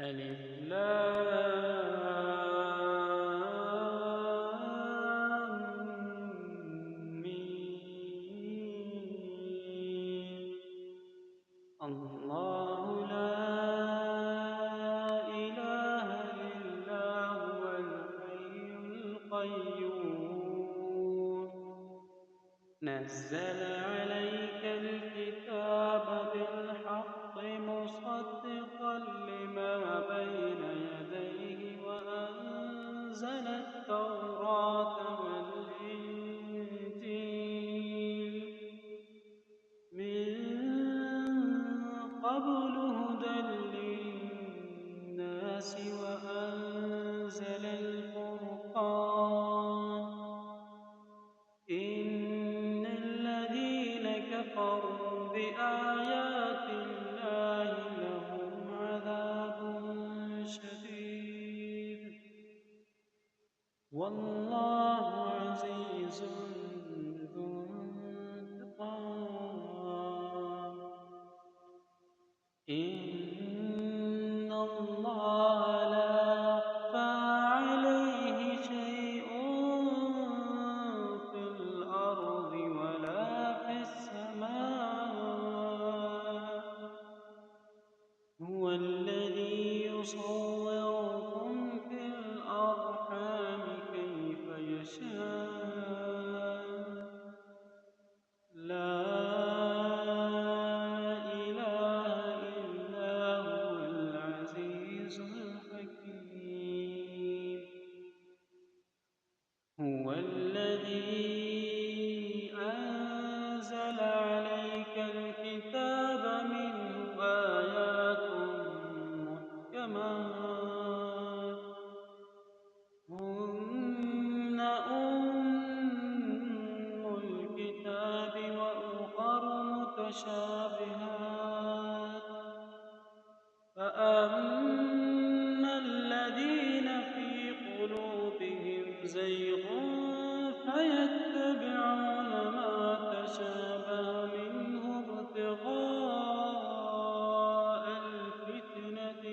ألف لام ميم. الله لا إله إلا هو الحي القيوم نزل عليك الكتاب بالحق مصدقا لما بين يديه وأنزل التوراة والإنجيل من قبل هدى للناس وأنزل الفرقان إن الذين كفروا بآيات الله لهم عذاب شديد والله عزيز ذو انتقام إن الله لا يخفى عليه شيء في الأرض ولا في السماء هو الذي يصوركم في الأرحام كيف يشاء لا إله إلا هو العزيز الحكيم هو الذي أنزل عليك الكتاب منه آيات محكمات هن أم الكتاب وأخر متشابهات فأما الذين في قلوبهم زيغ فيتبعون ما تشابه منه ابتغاء الفتنة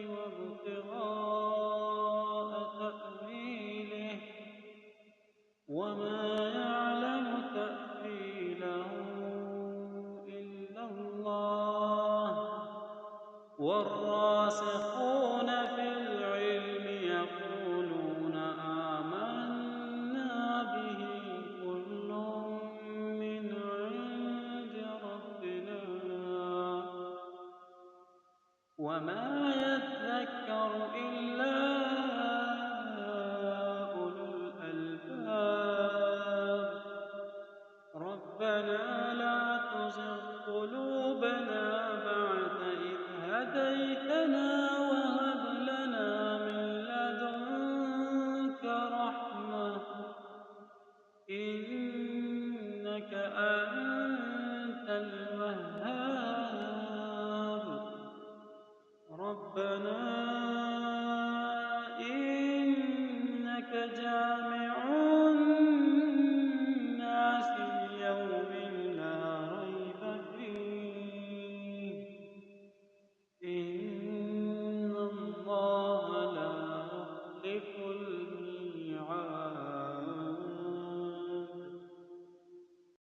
وابتغاء تأويله وما يعلم تأويله إلا الله والراسخون في العلم يقولون آمنا به كل من عند ربنا وما يذكر إلا أولو الألباب ربنا لا تزغ قلوبنا بعد إذ هديتنا وهب لنا من لدنك رحمة إنك أنت الوهاب ربنا